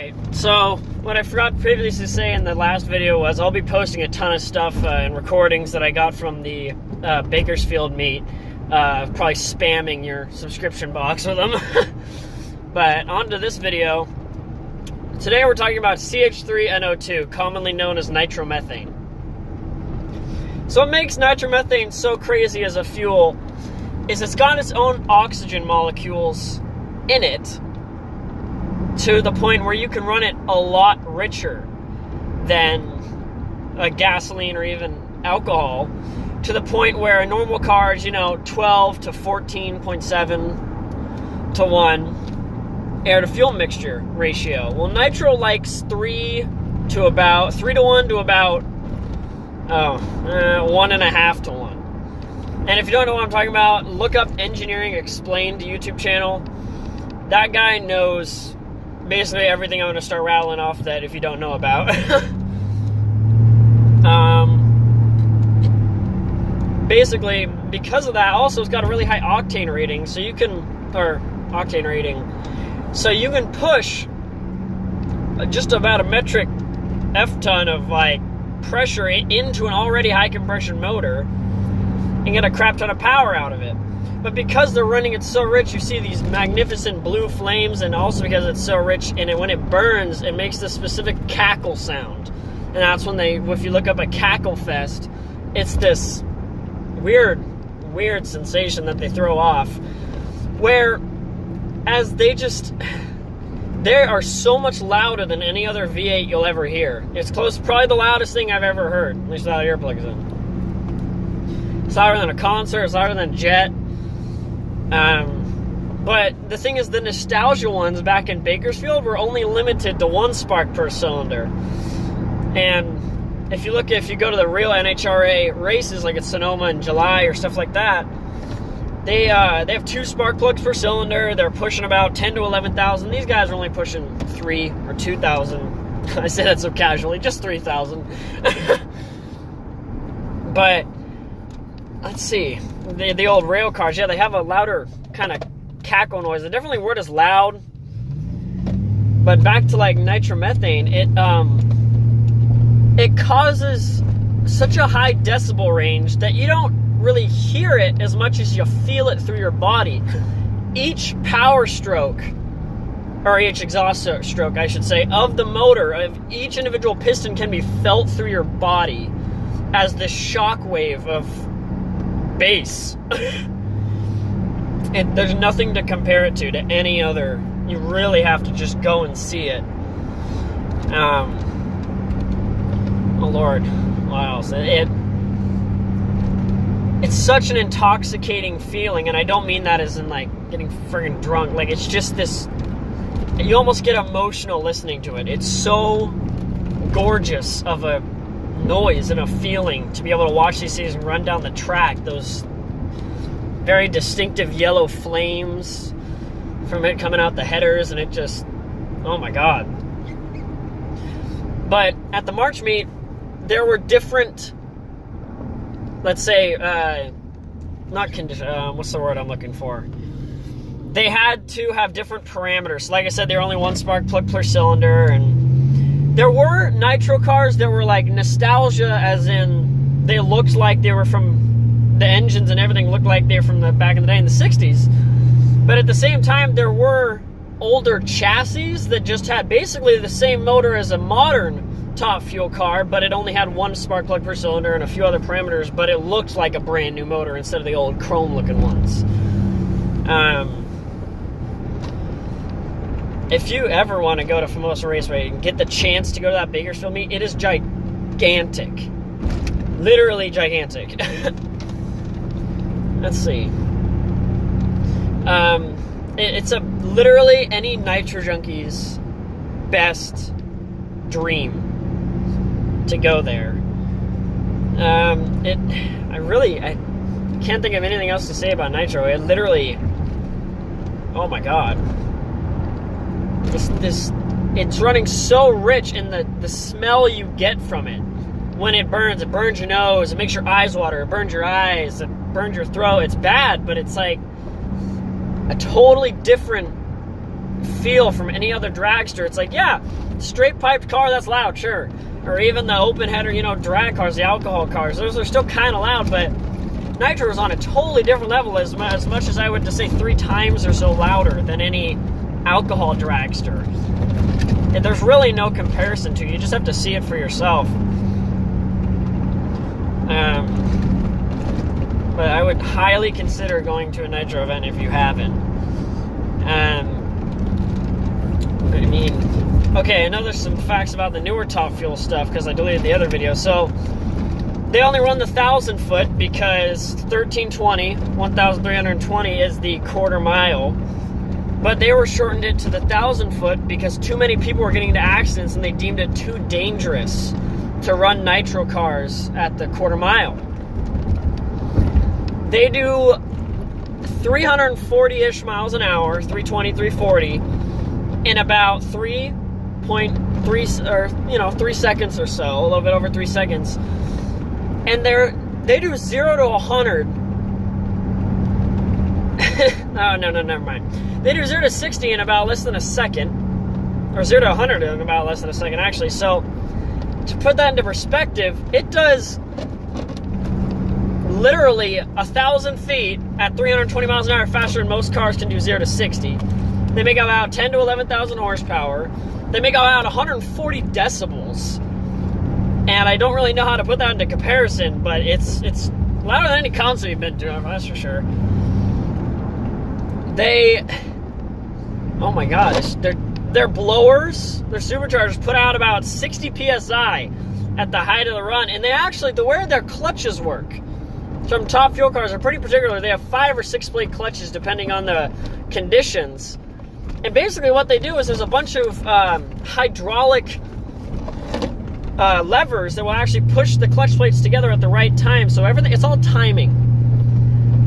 Alright, so what I forgot previously to say in the last video was I'll be posting a ton of stuff and recordings that I got from the Bakersfield meet. Probably spamming your subscription box with them. But on to this video. Today we're talking about CH3NO2, commonly known as nitromethane. So what makes nitromethane so crazy as a fuel is it's got its own oxygen molecules in it, to the point where you can run it a lot richer than a gasoline or even alcohol, to the point where a normal car is, 12 to 14.7 to 1 air to fuel mixture ratio. Well, nitro likes 3 to 1 to about 1.5 to 1. And if you don't know what I'm talking about, look up Engineering Explained YouTube channel. That guy knows basically everything I'm going to start rattling off that if you don't know about. Basically, because of that, also it's got a really high octane rating, so you can push just about a metric F-ton of pressure into an already high compression motor and get a crap ton of power out of it. But because they're running it so rich, you see these magnificent blue flames, and also because it's so rich, and when it burns, it makes this specific cackle sound. And that's when if you look up a cackle fest, it's this weird sensation that they throw off, where as they are so much louder than any other V8 you'll ever hear. It's probably the loudest thing I've ever heard, at least without earplugs in. It's louder than a concert, it's louder than a jet. But the thing is, the nostalgia ones back in Bakersfield were only limited to 1 spark per cylinder. And if you go to the real NHRA races, like at Sonoma in July or stuff like that, they have 2 spark plugs per cylinder. They're pushing about 10 to 11,000. These guys are only pushing 3 or 2,000. I say that so casually, just 3,000. But let's see, the old rail cars, yeah, they have a louder kind of cackle noise. They definitely weren't as loud. But back to nitromethane, it causes such a high decibel range that you don't really hear it as much as you feel it through your body. Each power stroke, or each exhaust stroke, I should say, of the motor, of each individual piston can be felt through your body as the shock wave of bass. And there's nothing to compare it to any other. You really have to just go and see it. Oh Lord, wow. It's such an intoxicating feeling, and I don't mean that as in getting friggin' drunk. It's just this, you almost get emotional listening to it. It's so gorgeous of a noise and a feeling to be able to watch these things run down the track. Those very distinctive yellow flames from it coming out the headers, and it just, oh my God. But at the March meet, there were different, let's say, what's the word I'm looking for? They had to have different parameters. Like I said, they were only 1 spark plug per cylinder, and there were nitro cars that were nostalgia, as in they looked like they were from, the engines and everything looked like they were from the back in the day in the 60s. But at the same time, there were older chassis that just had basically the same motor as a modern top fuel car, but it only had 1 spark plug per cylinder and a few other parameters, but it looked like a brand new motor instead of the old chrome looking ones. If you ever want to go to Famoso Raceway and get the chance to go to that Bakersfield meet, it is gigantic. Literally gigantic. Let's see. It's literally any nitro junkie's best dream to go there. I can't think of anything else to say about nitro. It literally, oh my God. It's running so rich, and the smell you get from it when it burns your nose, it makes your eyes water, it burns your eyes, it burns your throat. It's bad, but it's a totally different feel from any other dragster. It's like, yeah, straight piped car, that's loud, sure. Or even the open header, you know, drag cars, the alcohol cars, those are still kind of loud, but Nitro is on a totally different level, as much as I would just say 3 times or so louder than any alcohol dragster. And there's really no comparison to it. You just have to see it for yourself. But I would highly consider going to a Nitro event if you haven't. I mean, okay, and there's some facts about the newer Top Fuel stuff, because I deleted the other video. So they only run the 1,000 foot because 1,320 is the quarter mile. But they were shortened it to the 1,000 foot because too many people were getting into accidents and they deemed it too dangerous to run nitro cars at the quarter mile. They do 340-ish miles an hour, 320, 340, in about 3.3 or 3 seconds or so, a little bit over 3 seconds. And they do 0 to 100. No, never mind. They do 0 to 60 in about less than a second, or 0 to 100 in about less than a second, actually. So to put that into perspective, it does literally 1,000 feet at 320 miles an hour faster than most cars can do 0 to 60. They make about 10 to 11,000 horsepower. They make about 140 decibels. And I don't really know how to put that into comparison, but it's louder than any concert you've been to, that's for sure. Oh my god, their blowers, their superchargers put out about 60 PSI at the height of the run, and they actually, the way their clutches work, some Top Fuel cars are pretty particular. They have 5 or 6 blade clutches depending on the conditions. And basically what they do is there's a bunch of hydraulic levers that will actually push the clutch plates together at the right time. So everything, it's all timing.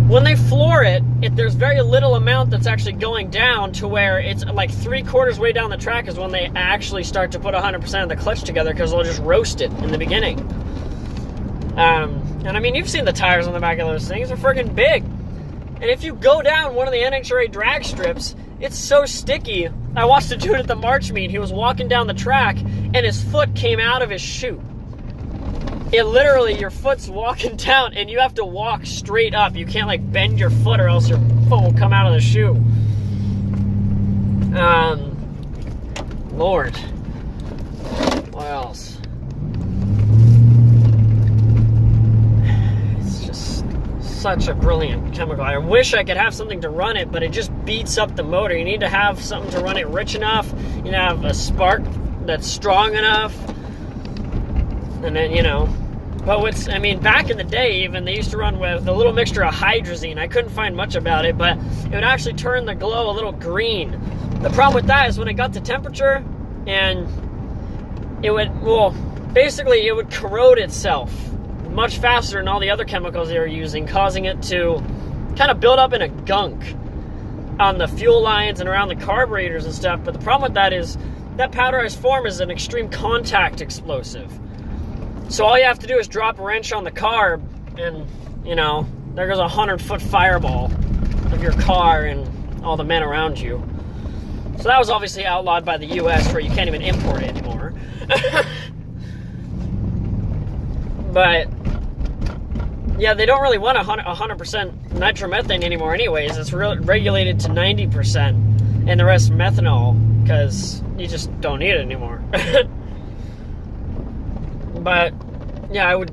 When they floor it, there's very little amount that's actually going down to where it's like 3/4 way down the track is when they actually start to put 100% of the clutch together, because they'll just roast it in the beginning. And I mean, you've seen the tires on the back of those things. They're friggin' big. And if you go down one of the NHRA drag strips, it's so sticky. I watched a dude at the March meet. He was walking down the track, and his foot came out of his shoe. It literally, your foot's walking down, and you have to walk straight up. You can't, like, bend your foot, or else your foot will come out of the shoe. Lord. What else? It's just such a brilliant chemical. I wish I could have something to run it, but it just beats up the motor. You need to have something to run it rich enough. You need to have a spark that's strong enough. And then, but I mean, back in the day even, they used to run with a little mixture of hydrazine. I couldn't find much about it, but it would actually turn the glow a little green. The problem with that is when it got to temperature, and it would, basically it would corrode itself much faster than all the other chemicals they were using, causing it to kind of build up in a gunk on the fuel lines and around the carburetors and stuff. But the problem with that is that powderized form is an extreme contact explosive. So all you have to do is drop a wrench on the carb, and, there goes a 100-foot fireball of your car and all the men around you. So that was obviously outlawed by the U.S., where you can't even import it anymore. But, yeah, they don't really want 100% nitromethane anymore anyways. It's regulated to 90%, and the rest methanol, because you just don't need it anymore. But, yeah,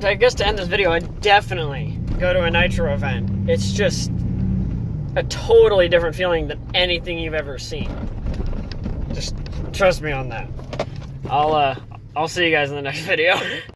I guess to end this video, I'd definitely go to a Nitro event. It's just a totally different feeling than anything you've ever seen. Just trust me on that. I'll see you guys in the next video.